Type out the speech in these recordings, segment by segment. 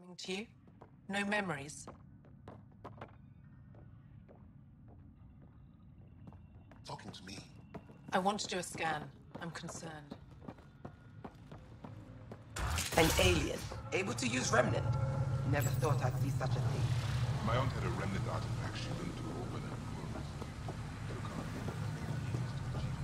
coming to you? No memories? Talking to me. I want to do a scan. I'm concerned. An alien, able to use Remnant. Never thought I'd see such a thing. My aunt had a Remnant artifact she learned to open and close. Took her years to achieve.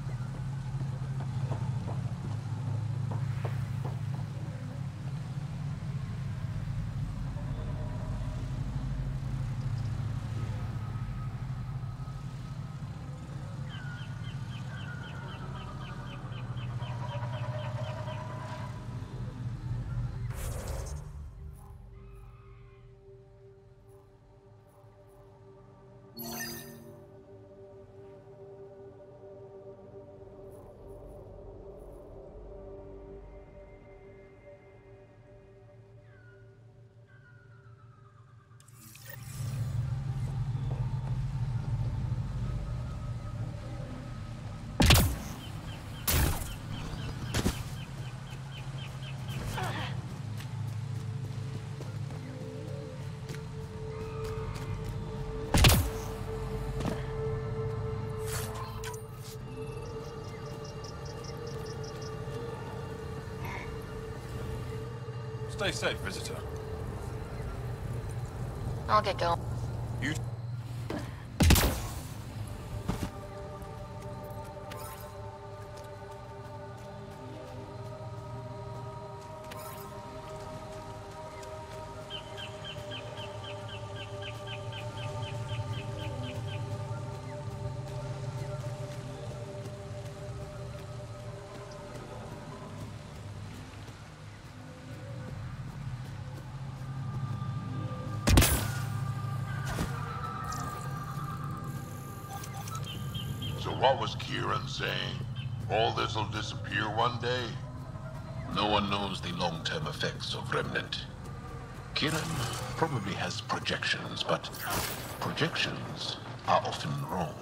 Stay safe, visitor. I'll get going. You... So what was Kieran saying? All this'll disappear one day? No one knows the long-term effects of Remnant. Kieran probably has projections, but projections are often wrong.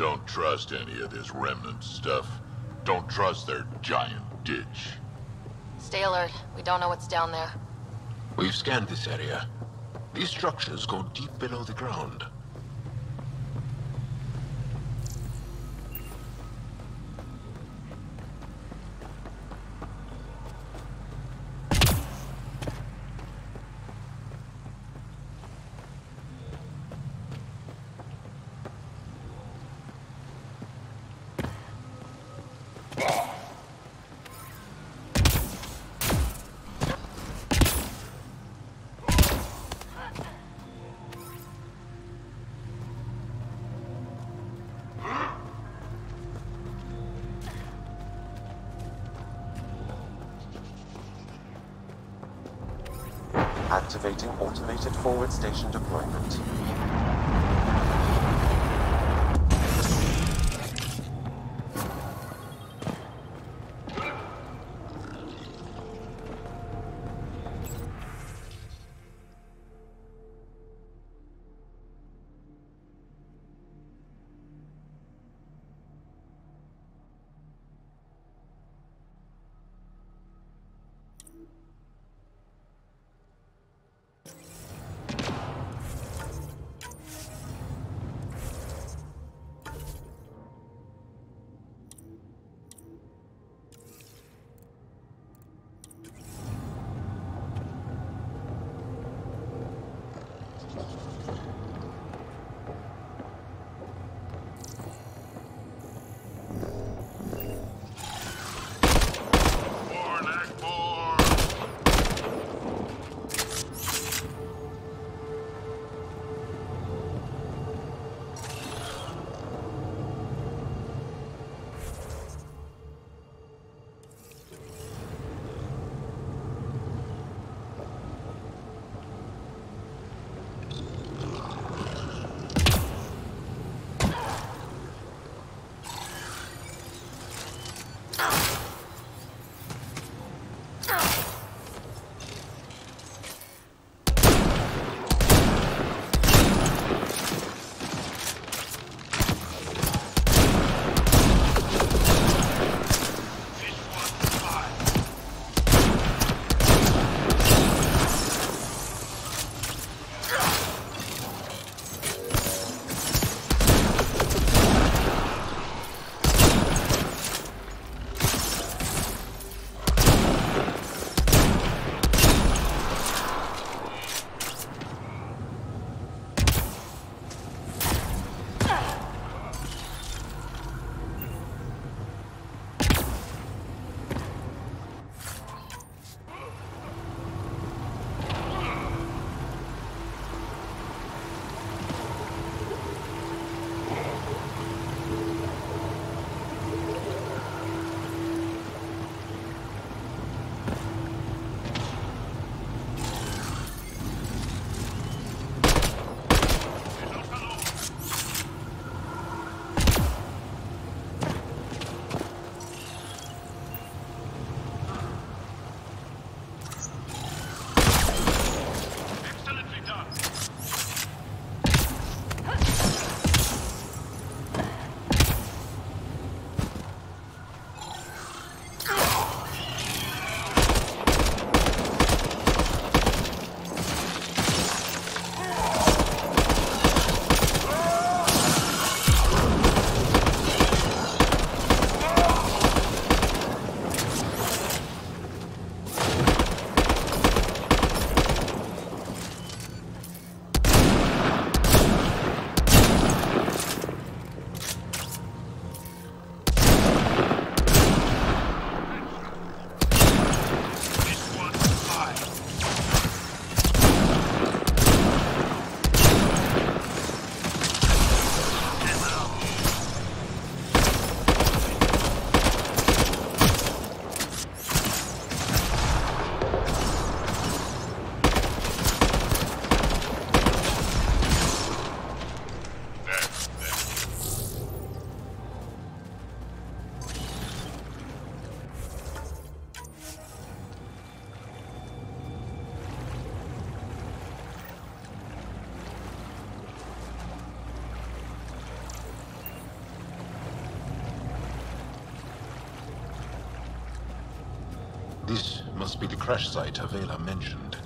Don't trust any of this remnant stuff. Don't trust their giant ditch. Stay alert. We don't know what's down there. We've scanned this area. These structures go deep below the ground. Activating automated forward station deployment. Must be the crash site Avela mentioned.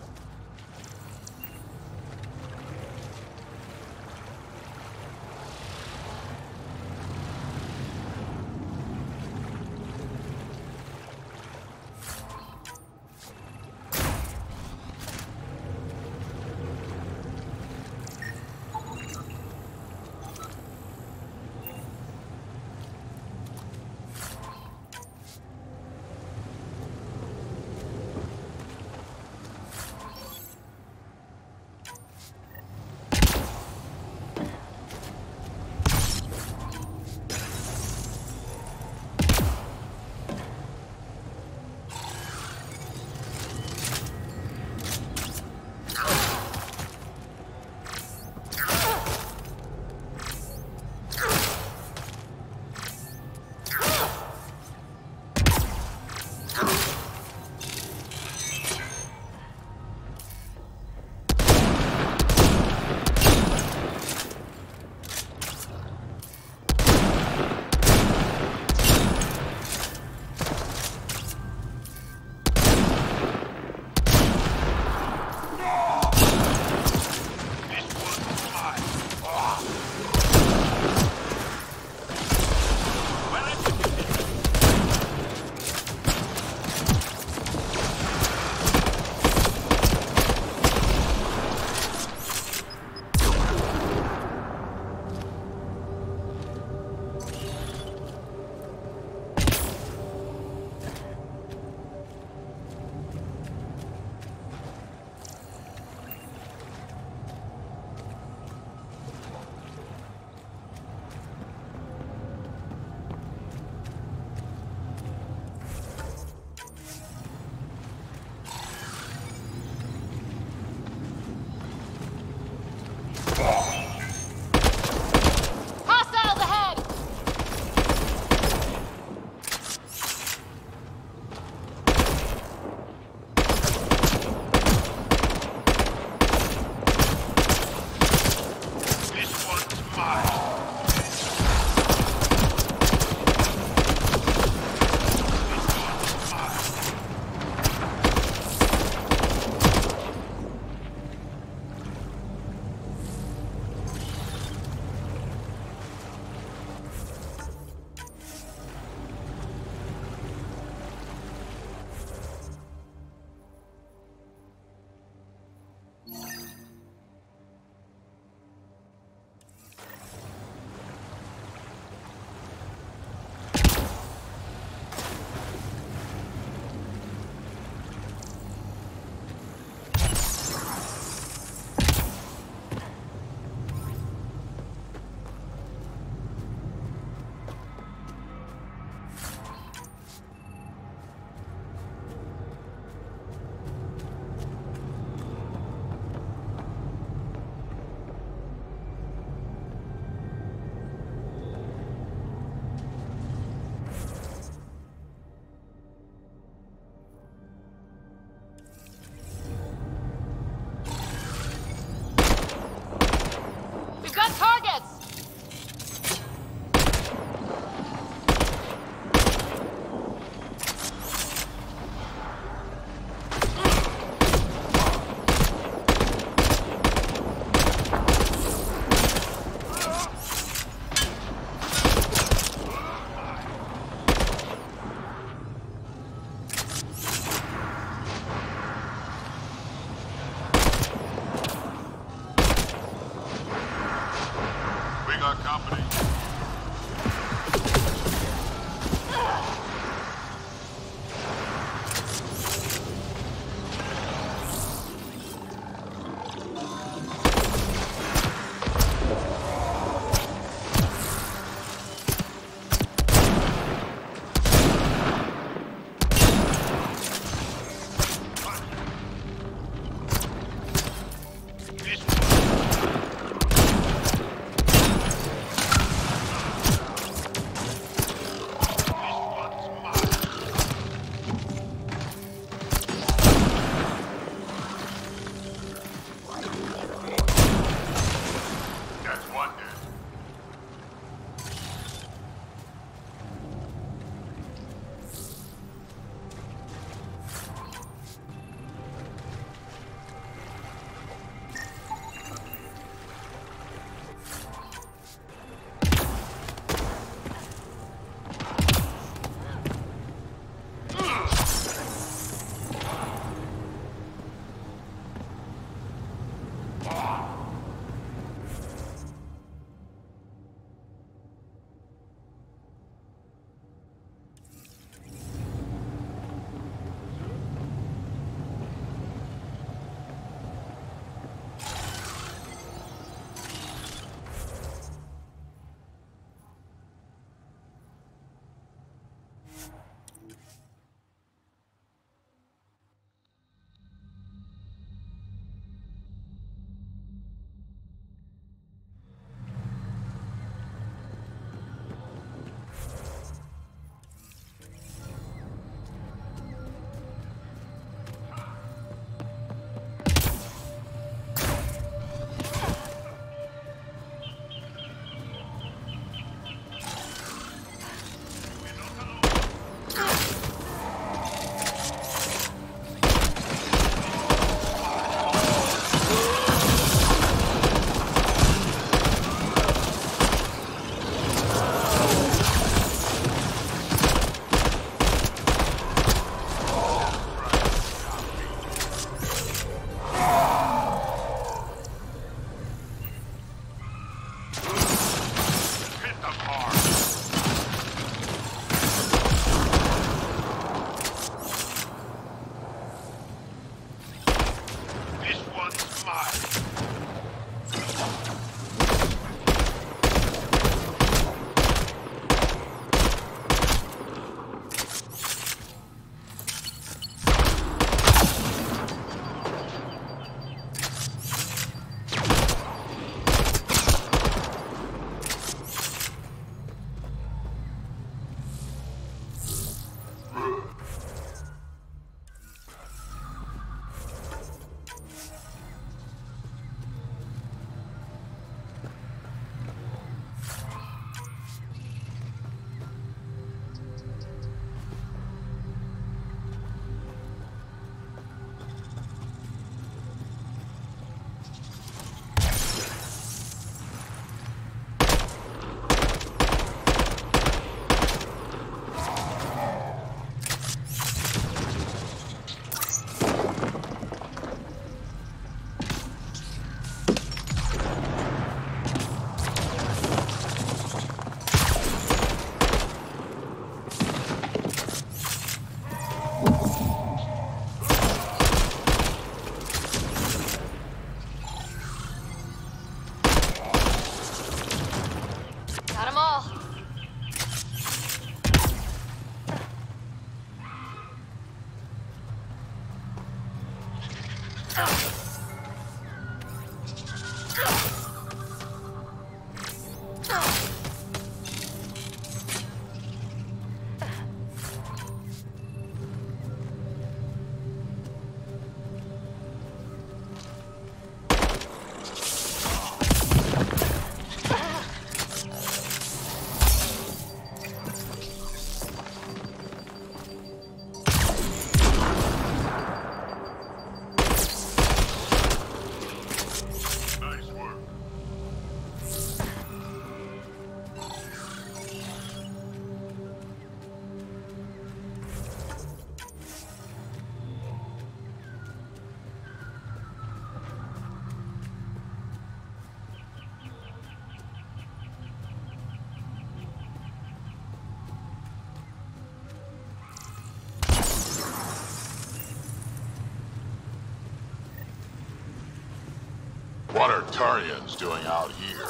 What are Turians doing out here?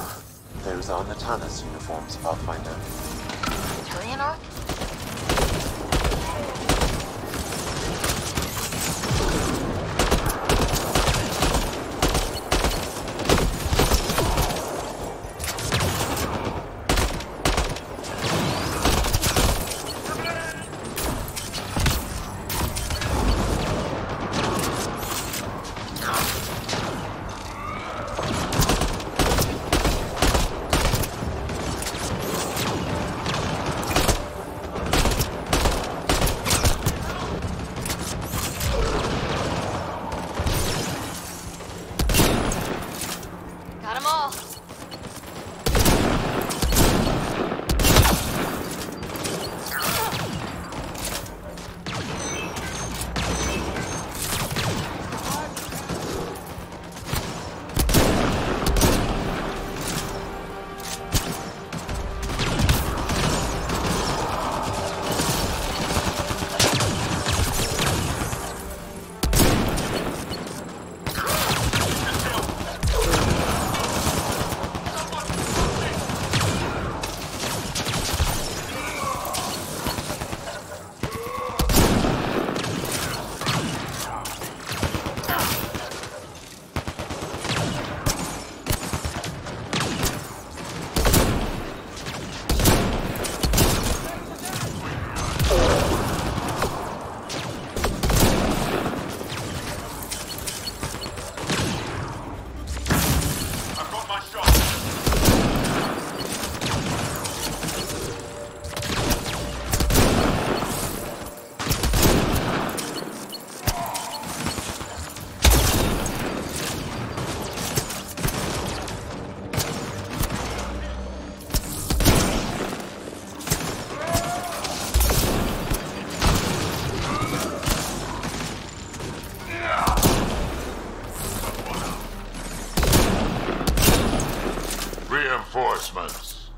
Those are Natana's uniforms, Pathfinder. Turian Ark? Got 'em all. Reinforcements.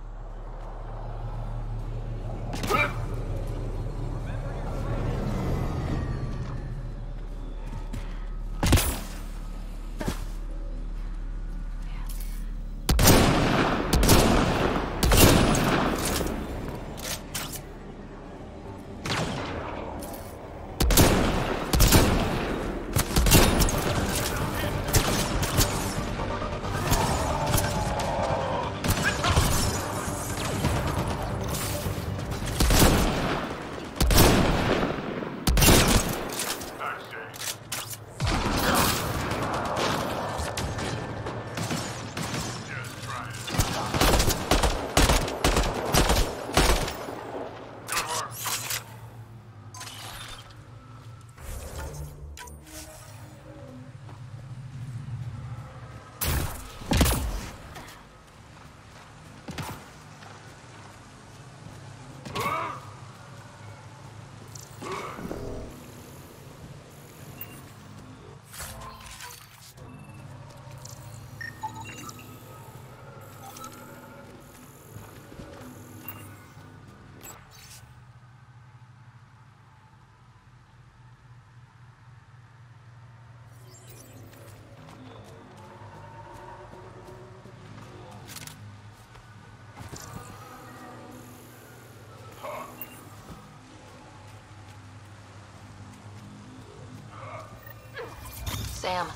Sam,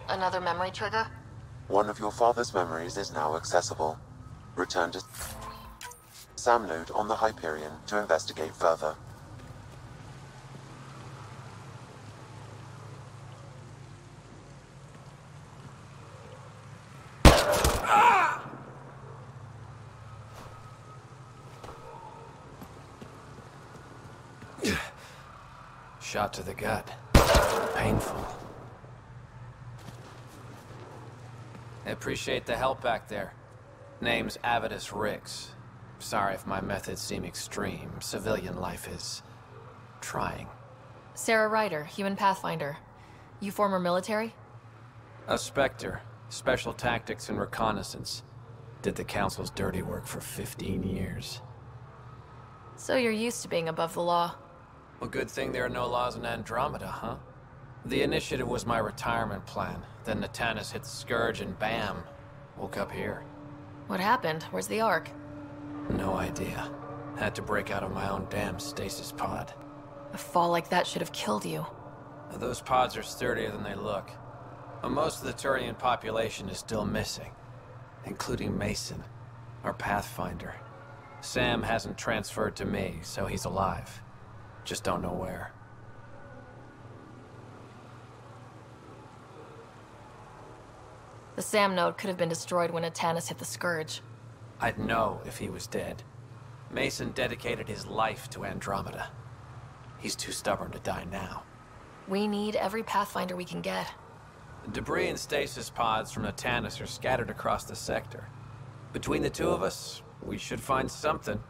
another memory trigger? One of your father's memories is now accessible. Return to Sam node on the Hyperion to investigate further. Shot to the gut. Painful. I appreciate the help back there. Name's Avidus Rix. Sorry if my methods seem extreme. Civilian life is trying. Sarah Ryder, human pathfinder. You former military? A Spectre. Special tactics and reconnaissance. Did the Council's dirty work for 15 years. So you're used to being above the law. Well, good thing there are no laws in Andromeda, huh? The initiative was my retirement plan. Then Natanis hit the Scourge and bam, woke up here. What happened? Where's the Ark? No idea. Had to break out of my own damn stasis pod. A fall like that should have killed you. Those pods are sturdier than they look. But most of the Turian population is still missing, including Mason, our Pathfinder. Sam hasn't transferred to me, so he's alive. Just don't know where. The SAM node could have been destroyed when Natanis hit the Scourge. I'd know if he was dead. Mason dedicated his life to Andromeda. He's too stubborn to die now. We need every Pathfinder we can get. Debris and stasis pods from Natanis are scattered across the sector. Between the two of us, we should find something.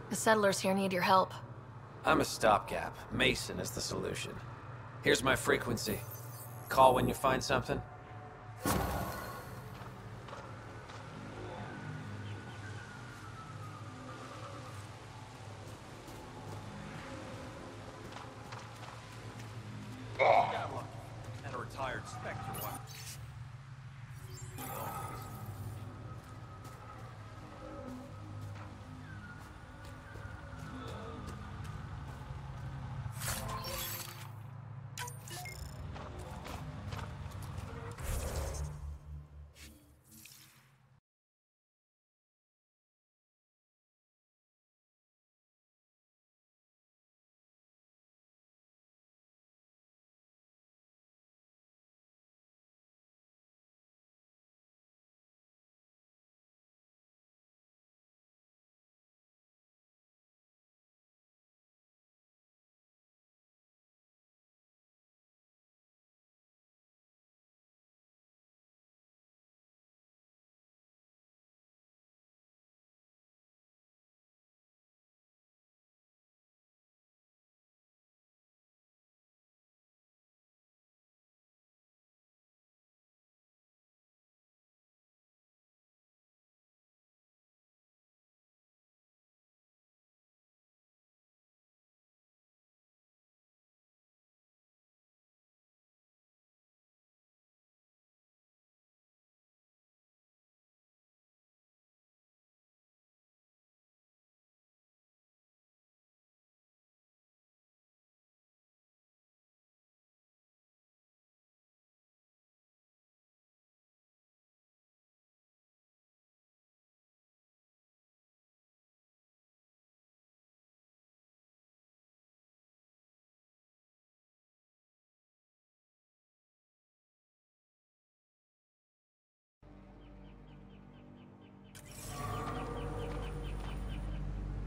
The settlers here need your help. I'm a stopgap. Mason is the solution. Here's my frequency. Call when you find something. And a retired Spectre one.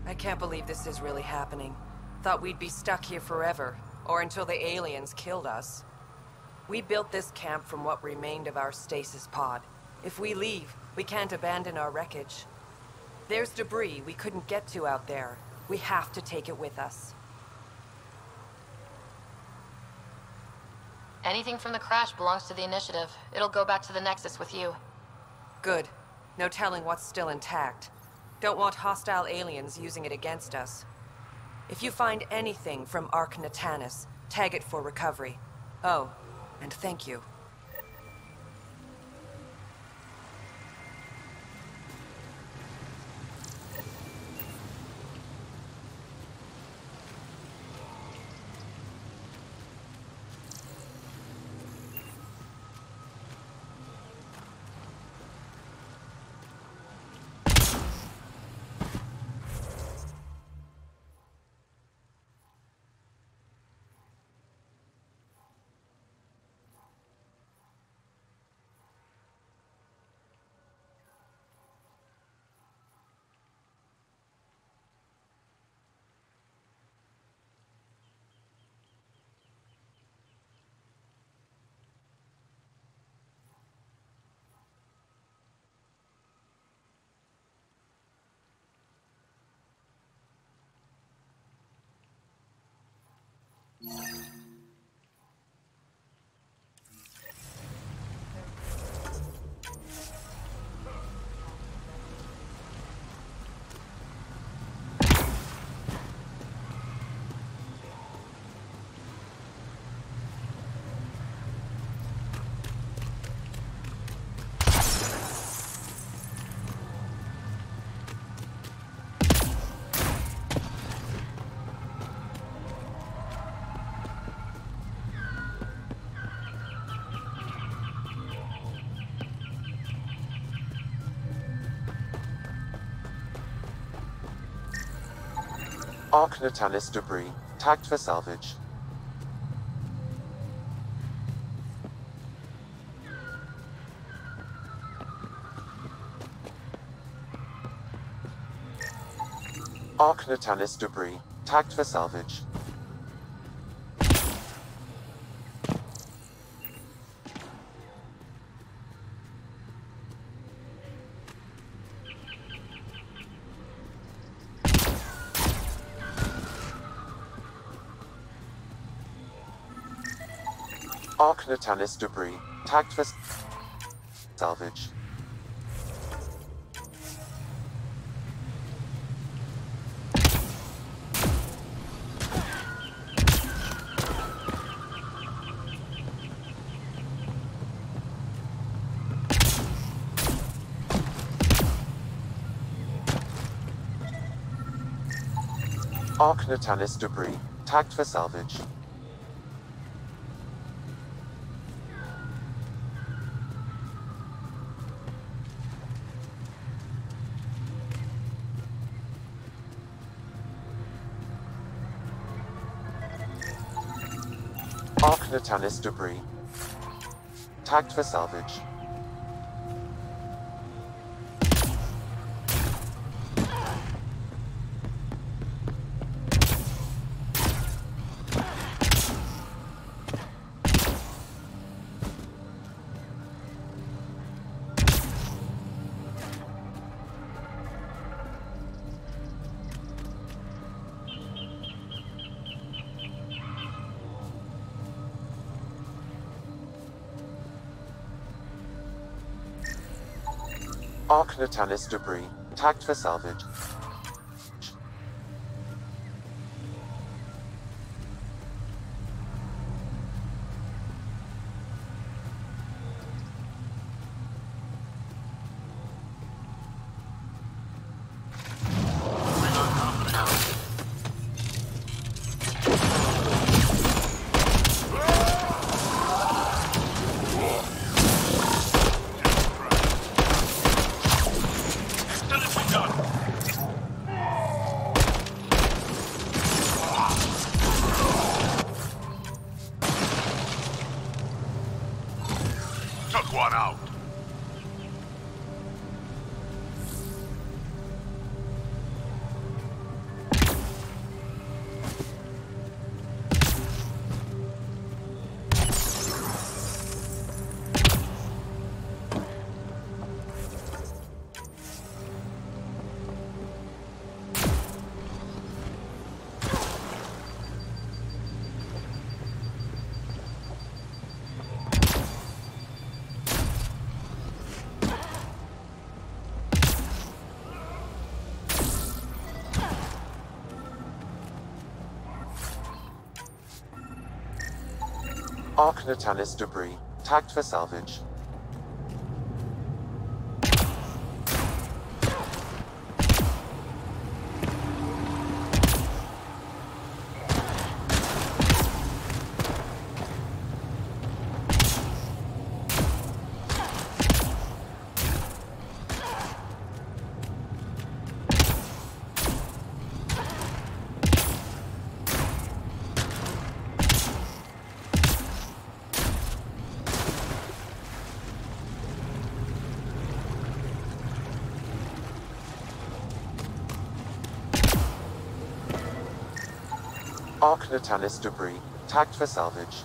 I can't believe this is really happening. Thought we'd be stuck here forever, or until the aliens killed us. We built this camp from what remained of our stasis pod. If we leave, we can't abandon our wreckage. There's debris we couldn't get to out there. We have to take it with us. Anything from the crash belongs to the Initiative. It'll go back to the Nexus with you. Good. No telling what's still intact. Don't want hostile aliens using it against us. If you find anything from Ark Natanis, tag it for recovery. Oh, and thank you. Arc Natalis debris, tagged for salvage. Arc Natalis debris, tagged for salvage. Arc Natalis debris, tagged for salvage. Arc Natalis debris, tagged for salvage. Arc Natalis debris, tagged for salvage. Arc Natalis debris, tagged for salvage. Took one out. Arc Natalis debris, tagged for salvage. Arc Natalis debris, tagged for salvage.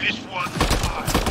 This one's mine.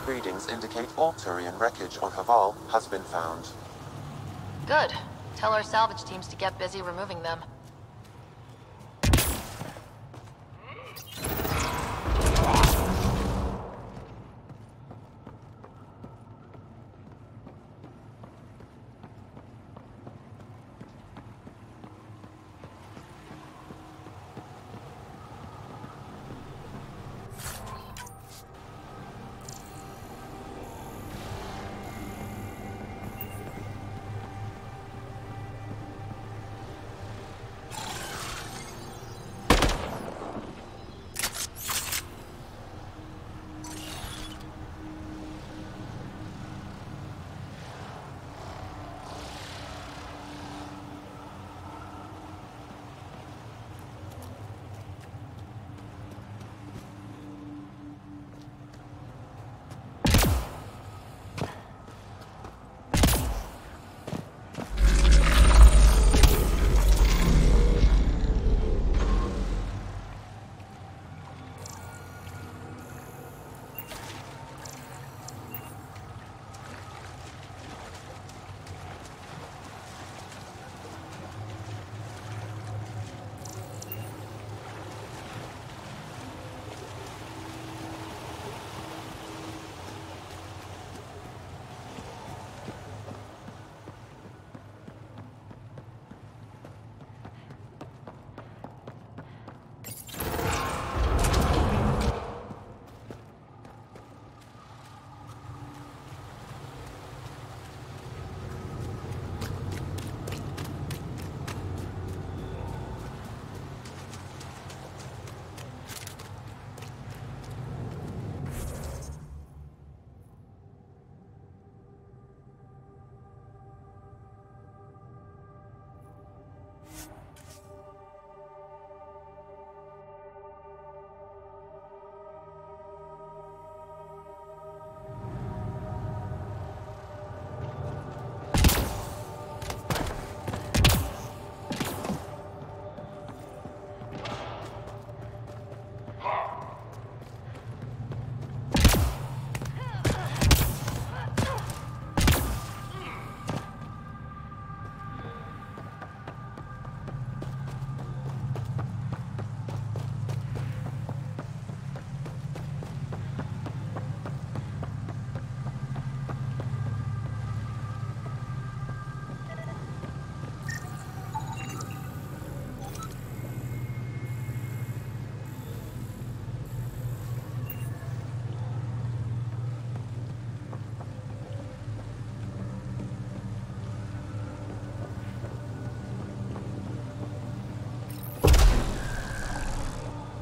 Readings indicate all Turian wreckage on Haval has been found. Good. Tell our salvage teams to get busy removing them.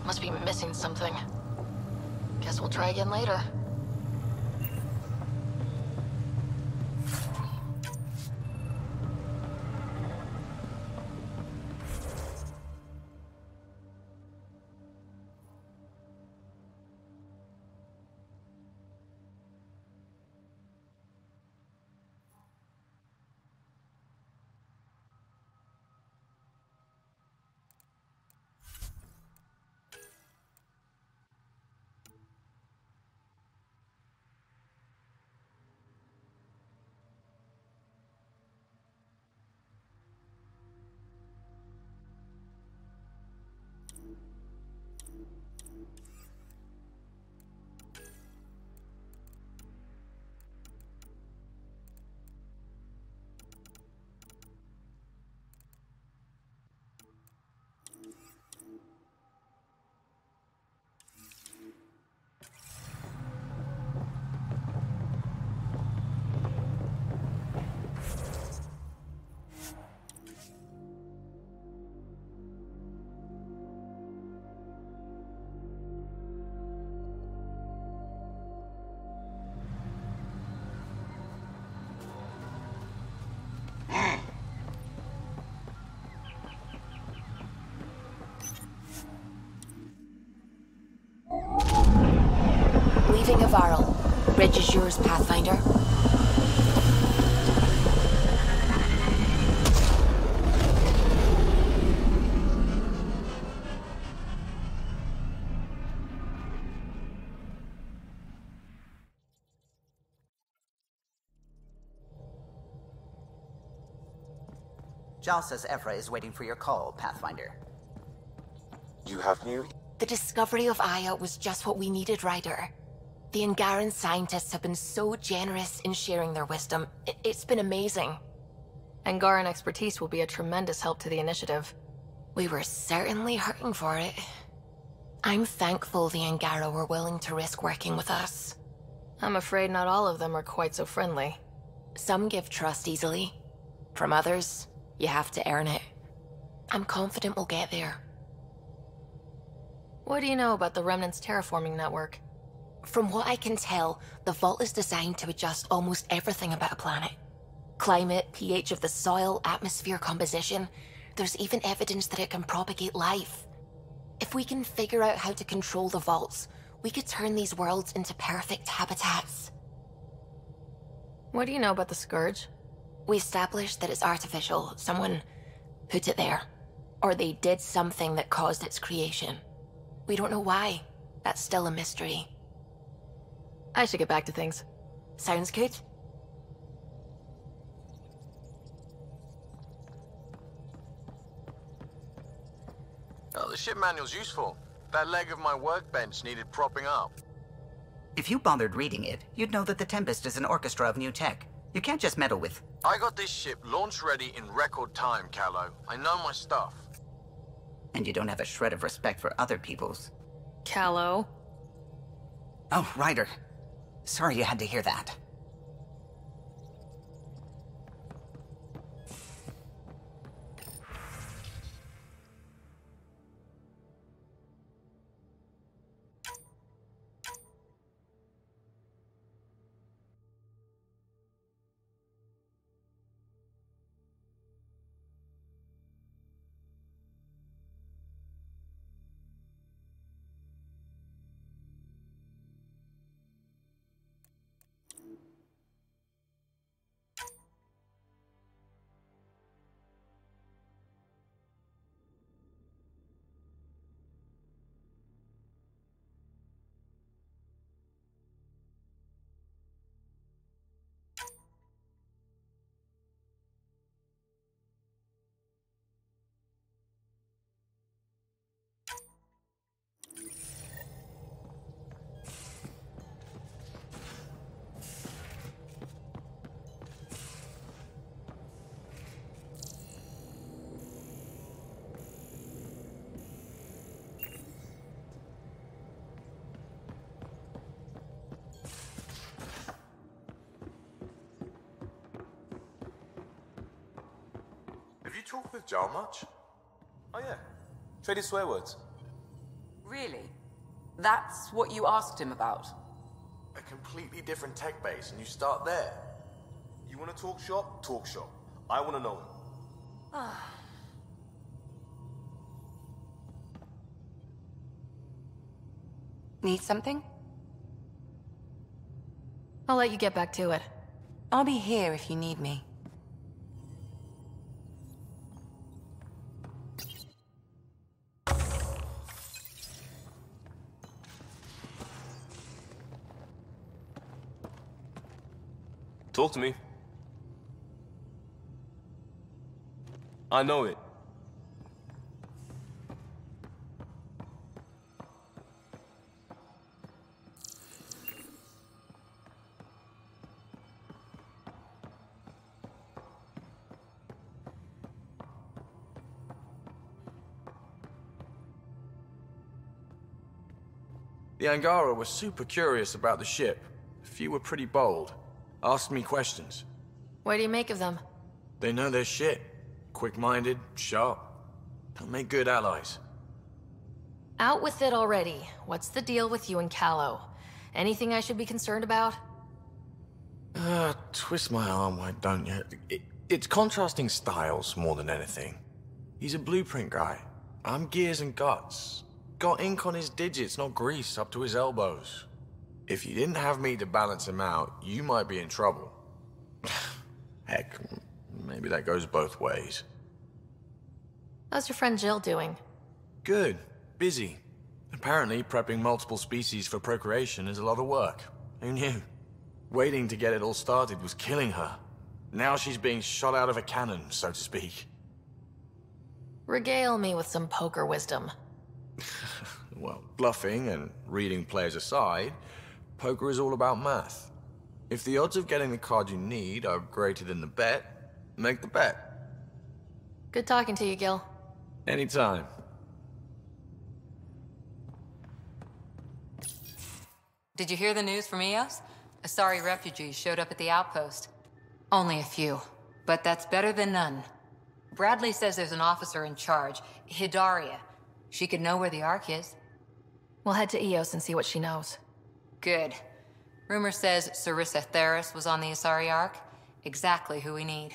Must be missing something. Guess we'll try again later. Requesting a Varl. Bridge is yours, Pathfinder. Jal says Ephra is waiting for your call, Pathfinder. You have new... The discovery of Aya was just what we needed, Ryder. The Angaran scientists have been so generous in sharing their wisdom. It's been amazing. Angaran expertise will be a tremendous help to the initiative. We were certainly hurting for it. I'm thankful the Angara were willing to risk working with us. I'm afraid not all of them are quite so friendly. Some give trust easily. From others, you have to earn it. I'm confident we'll get there. What do you know about the Remnant's terraforming network? From what I can tell, the vault is designed to adjust almost everything about a planet. Climate, pH of the soil, atmosphere composition. There's even evidence that it can propagate life. If we can figure out how to control the vaults, we could turn these worlds into perfect habitats. What do you know about the Scourge? We established that it's artificial. Someone put it there. Or they did something that caused its creation. We don't know why. That's still a mystery. I should get back to things. Sounds good. Oh, the ship manual's useful. That leg of my workbench needed propping up. If you bothered reading it, you'd know that the Tempest is an orchestra of new tech. You can't just meddle with... I got this ship launch ready in record time, Callow. I know my stuff. And you don't have a shred of respect for other people's. Callow. Oh, Ryder. Sorry you had to hear that. Have you talked with Jal much? Oh yeah, traded swear words. Really? That's what you asked him about? A completely different tech base, and you start there. You want to talk shop? Talk shop. I want to know him. Need something? I'll let you get back to it. I'll be here if you need me. Talk to me. I know it. The Angara were super curious about the ship. A few were pretty bold. Asked me questions. What do you make of them? They know their shit. Quick-minded, sharp. They'll make good allies. Out with it already. What's the deal with you and Callow? Anything I should be concerned about? Twist my arm, why don't you? It's contrasting styles more than anything. He's a blueprint guy. I'm gears and guts. Got ink on his digits, not grease up to his elbows. If you didn't have me to balance him out, you might be in trouble. Heck, maybe that goes both ways. How's your friend Jill doing? Good. Busy. Apparently, prepping multiple species for procreation is a lot of work. Who knew? Waiting to get it all started was killing her. Now she's being shot out of a cannon, so to speak. Regale me with some poker wisdom. Well, bluffing and reading players aside, poker is all about math. If the odds of getting the card you need are greater than the bet, make the bet. Good talking to you, Gil. Anytime. Did you hear the news from Eos? Asari refugees showed up at the outpost. Only a few, but that's better than none. Bradley says there's an officer in charge, Hidaria. She could know where the Ark is. We'll head to Eos and see what she knows. Good. Rumor says Sarissa Theris was on the Asari Ark. Exactly who we need.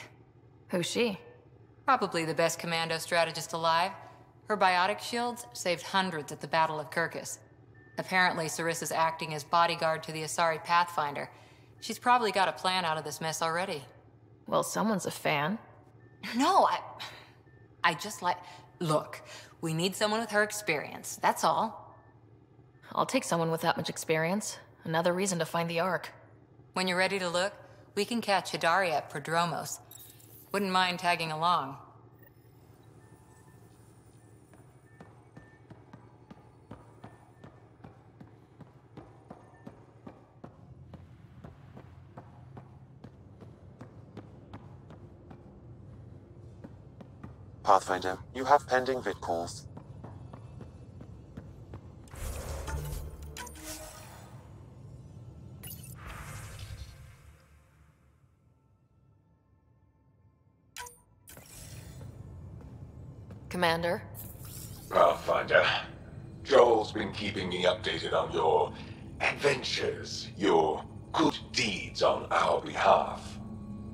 Who's she? Probably the best commando strategist alive. Her biotic shields saved hundreds at the Battle of Kirkus. Apparently, Sarissa's acting as bodyguard to the Asari Pathfinder. She's probably got a plan out of this mess already. Well, someone's a fan. No, I just like... Look, we need someone with her experience, that's all. I'll take someone with that much experience. Another reason to find the Ark. When you're ready to look, we can catch Hidaria at Prodromos. Wouldn't mind tagging along. Pathfinder, you have pending vid calls. Commander? Pathfinder, Joel's been keeping me updated on your adventures, your good deeds on our behalf.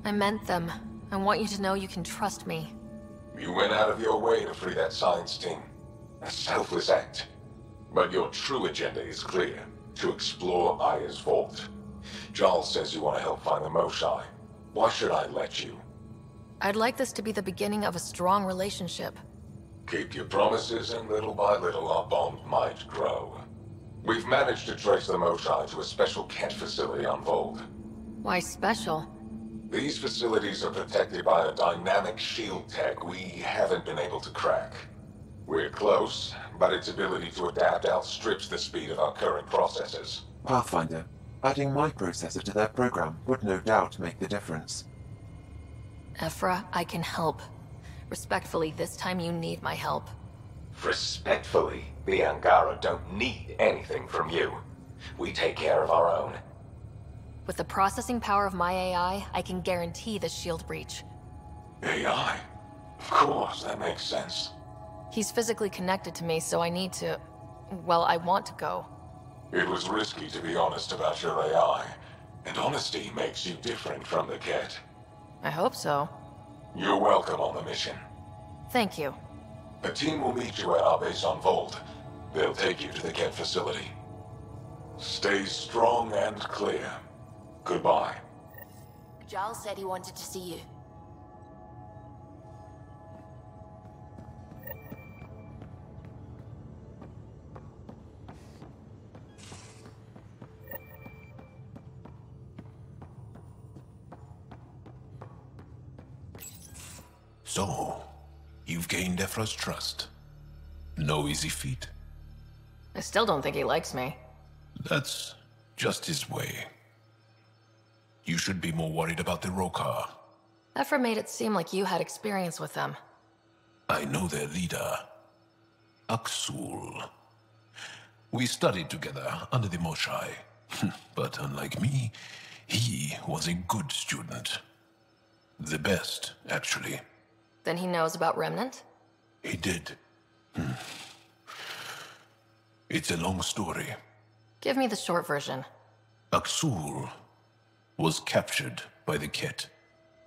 I meant them. I want you to know you can trust me. You went out of your way to free that science team. A selfless act. But your true agenda is clear. To explore Aya's vault. Joel says you want to help find the Moshai. Why should I let you? I'd like this to be the beginning of a strong relationship. Keep your promises, and little by little our bond might grow. We've managed to trace the Moshai to a special Kett facility on Vold. Why special? These facilities are protected by a dynamic shield tech we haven't been able to crack. We're close, but its ability to adapt outstrips the speed of our current processors. Pathfinder, adding my processor to their program would no doubt make the difference. Ephra, I can help. Respectfully, this time you need my help. Respectfully, the Angara don't need anything from you. We take care of our own. With the processing power of my AI, I can guarantee the shield breach. AI? Of course, that makes sense. He's physically connected to me, so I need to... Well, I want to go. It was risky to be honest about your AI, and honesty makes you different from the Kett. I hope so. You're welcome on the mission. Thank you. A team will meet you at our base on Vold. They'll take you to the Kett facility. Stay strong and clear. Goodbye. Giles said he wanted to see you. So, you've gained Ephra's trust. No easy feat. I still don't think he likes me. That's just his way. You should be more worried about the Rokar. Ephra made it seem like you had experience with them. I know their leader, Aksul. We studied together under the Moshai. But unlike me, he was a good student. The best, actually. Then he knows about Remnant? He did. It's a long story. Give me the short version. Aksul was captured by the Kett.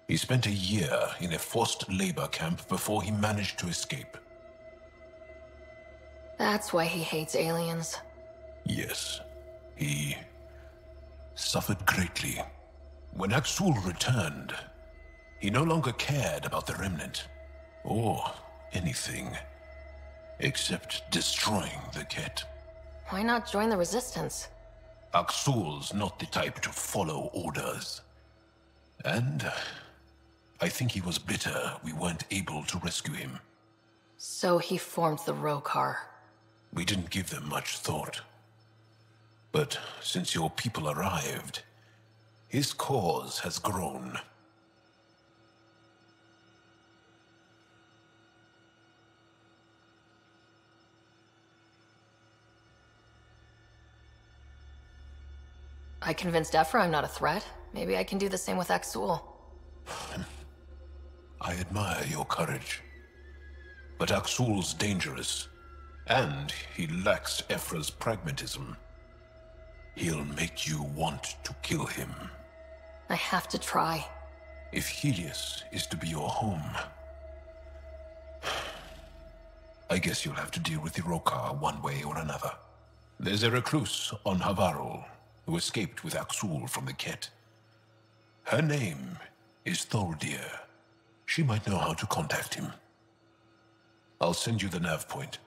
He spent a year in a forced labor camp before he managed to escape. That's why he hates aliens. Yes. He suffered greatly. When Axul returned, he no longer cared about the Remnant, or anything, except destroying the Ket. Why not join the Resistance? Axul's not the type to follow orders. And I think he was bitter we weren't able to rescue him. So he formed the Rokar. We didn't give them much thought. But since your people arrived, his cause has grown. I convinced Ephra I'm not a threat. Maybe I can do the same with Axul. I admire your courage. But Axul's dangerous, and he lacks Ephra's pragmatism. He'll make you want to kill him. I have to try. If Helios is to be your home, I guess you'll have to deal with the Rokar one way or another. There's a recluse on Havarul who escaped with Axul from the Ket. Her name is Thordir. She might know how to contact him. I'll send you the nav point.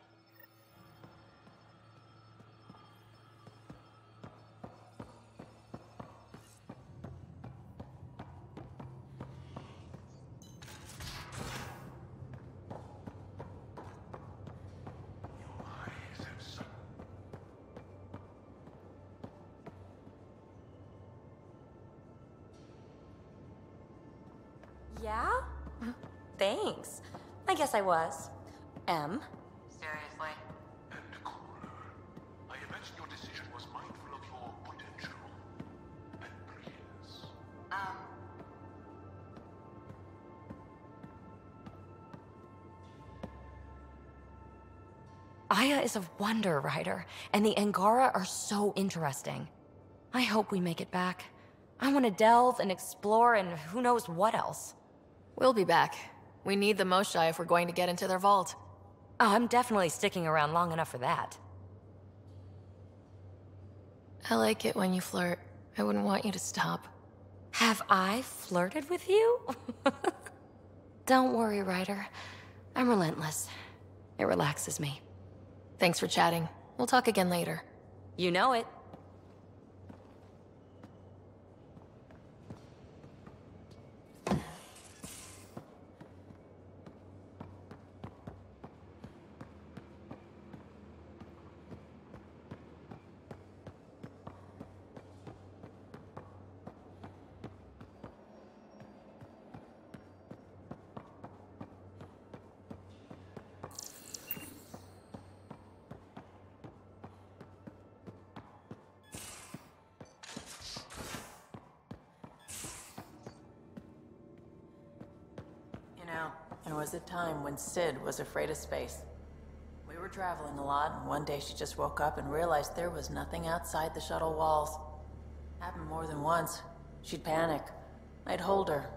Yeah? Thanks. I guess I was. M? Seriously? And cooler. I imagine your decision was mindful of your potential and brilliance. Aya is a wonder rider, and the Angara are so interesting. I hope we make it back. I want to delve and explore and who knows what else. We'll be back. We need the Moshae if we're going to get into their vault. Oh, I'm definitely sticking around long enough for that. I like it when you flirt. I wouldn't want you to stop. Have I flirted with you? Don't worry, Ryder. I'm relentless. It relaxes me. Thanks for chatting. We'll talk again later. You know it. There was a time when Sid was afraid of space. We were traveling a lot, and one day she just woke up and realized there was nothing outside the shuttle walls. Happened more than once. She'd panic. I'd hold her,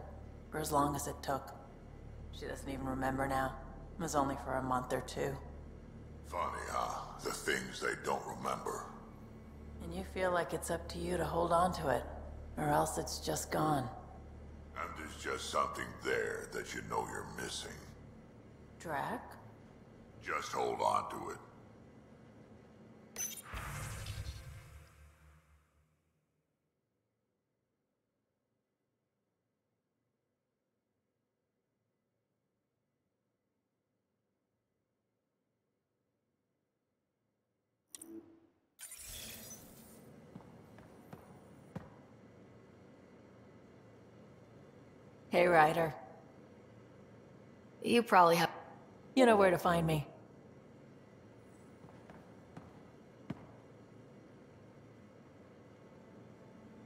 for as long as it took. She doesn't even remember now. It was only for a month or two. Funny, huh? The things they don't remember. And you feel like it's up to you to hold on to it, or else it's just gone. And there's just something there that you know you're missing. Drac? Just hold on to it. Hey, Ryder. You probably have... You know where to find me.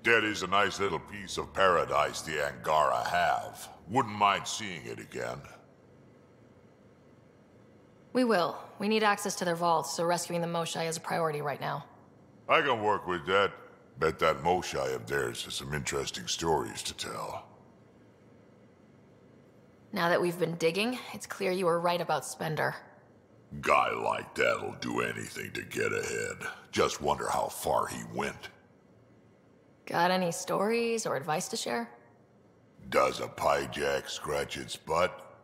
That is a nice little piece of paradise the Angara have. Wouldn't mind seeing it again. We will. We need access to their vaults, so rescuing the Moshae is a priority right now. I can work with that. Bet that Moshae of theirs has some interesting stories to tell. Now that we've been digging, it's clear you were right about Spender. Guy like that'll do anything to get ahead. Just wonder how far he went. Got any stories or advice to share? Does a pyjak scratch its butt?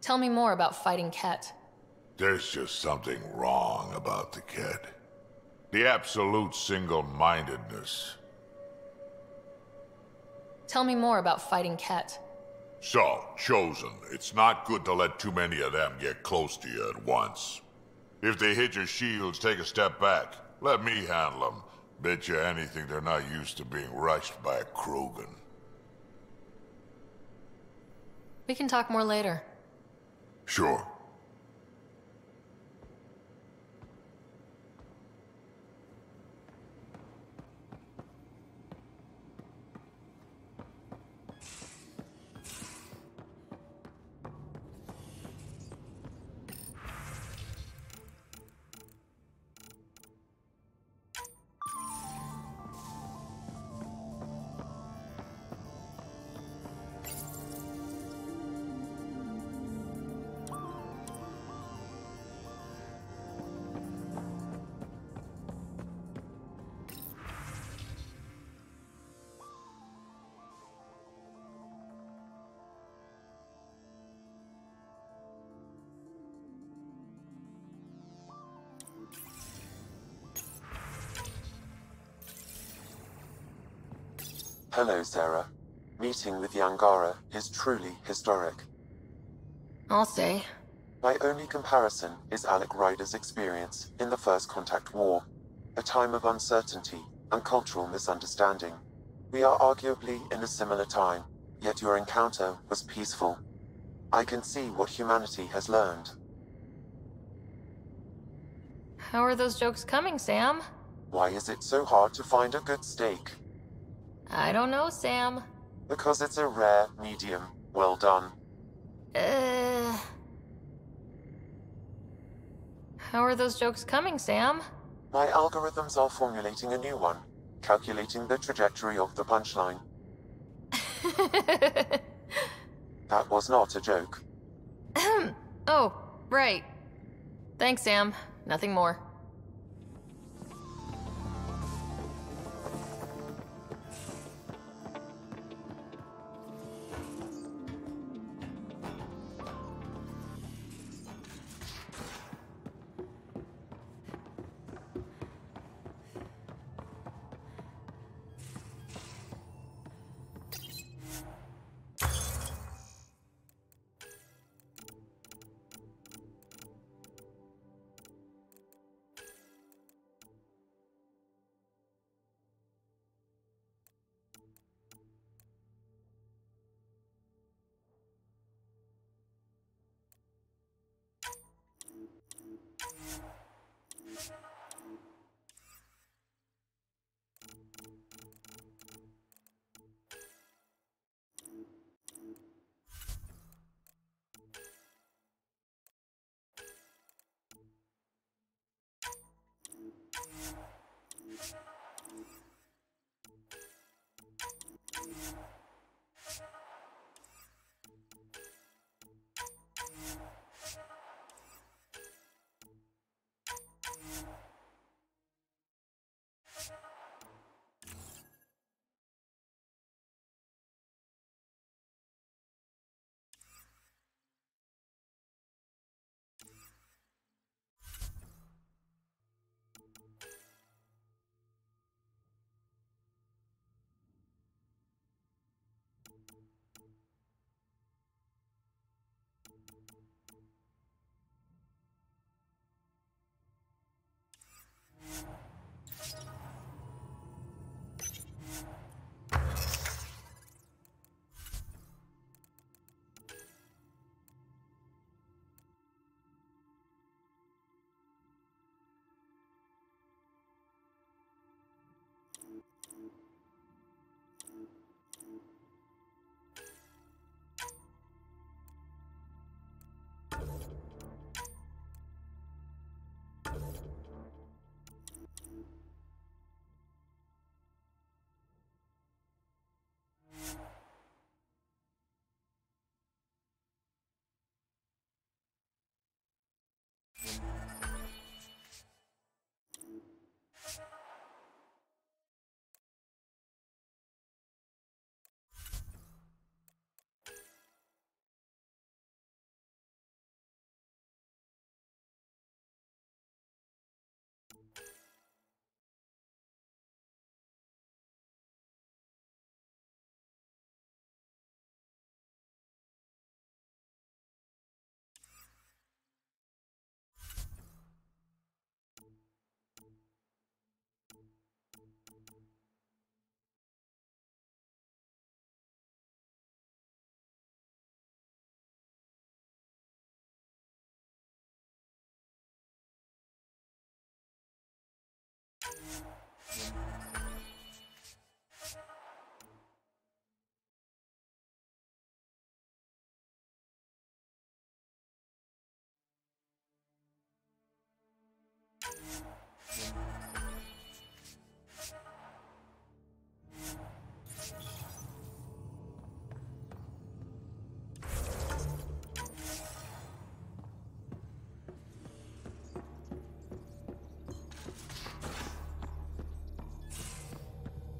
Tell me more about fighting Ket. There's just something wrong about the kid. The absolute single-mindedness. Tell me more about fighting Ket. So, Chosen, it's not good to let too many of them get close to you at once. If they hit your shields, take a step back. Let me handle them. Bet you anything they're not used to being rushed by a Krogan. We can talk more later. Sure. Hello, Sarah. Meeting with the Angara is truly historic. I'll say. My only comparison is Alec Ryder's experience in the First Contact War, a time of uncertainty and cultural misunderstanding. We are arguably in a similar time, yet your encounter was peaceful. I can see what humanity has learned. How are those jokes coming, Sam? Why is it so hard to find a good steak? I don't know, Sam. Because it's a rare medium. Well done. How are those jokes coming, Sam? My algorithms are formulating a new one, calculating the trajectory of the punchline. That was not a joke. Oh, right. Thanks, Sam. Nothing more.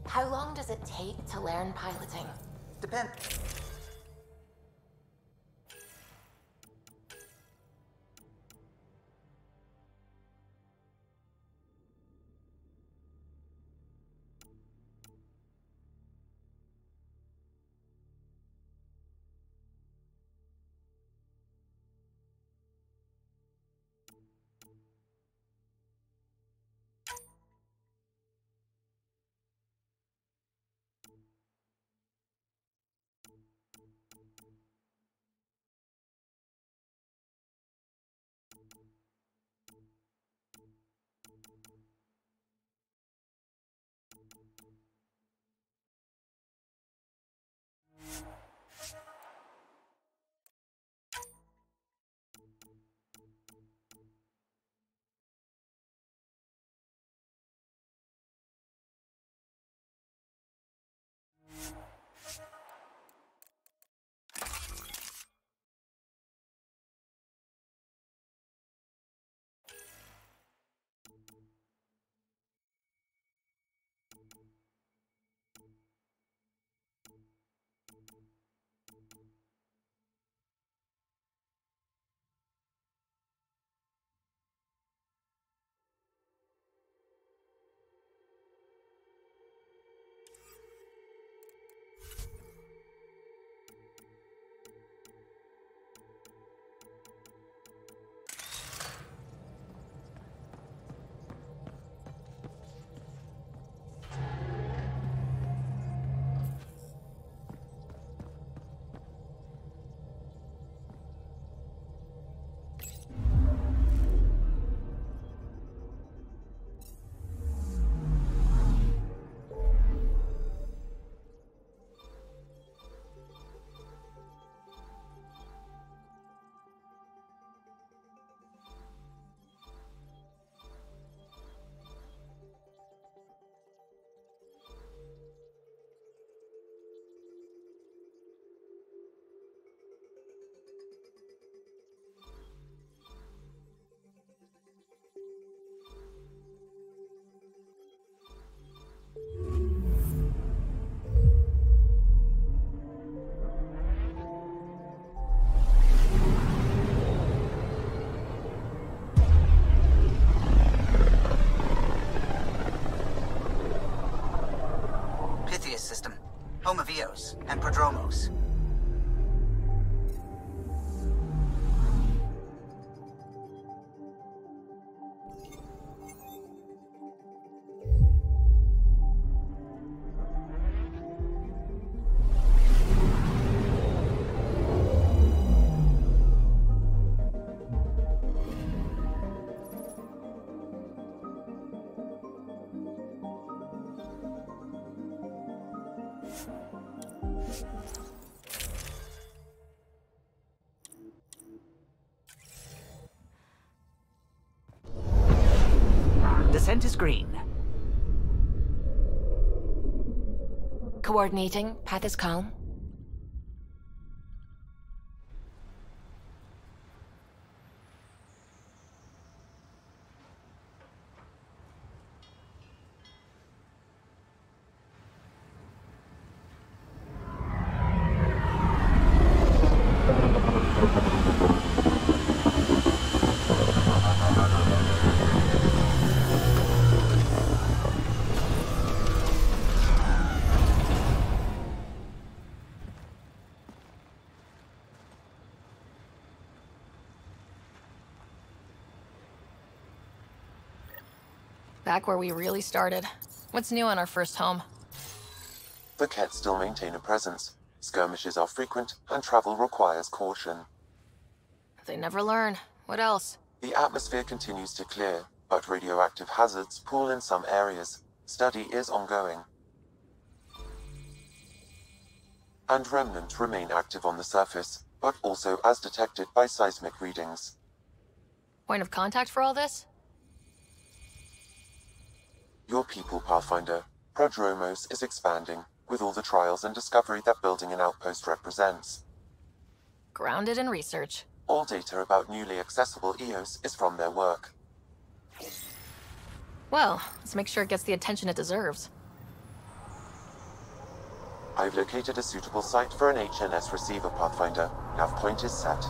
How long does it take to learn piloting? Depend. System, home of Eos and Prodromos. Descent is green. Coordinating. Path is calm. Back where we really started. What's new on our first home? The Kett still maintain a presence. Skirmishes are frequent, and travel requires caution. They never learn. What else? The atmosphere continues to clear, but radioactive hazards pool in some areas. Study is ongoing. And remnant remain active on the surface, but also as detected by seismic readings. Point of contact for all this? Your people, Pathfinder, Prodromos is expanding, with all the trials and discovery that building an outpost represents. Grounded in research. All data about newly accessible EOS is from their work. Well, let's make sure it gets the attention it deserves. I've located a suitable site for an HNS receiver, Pathfinder. Nav point is set.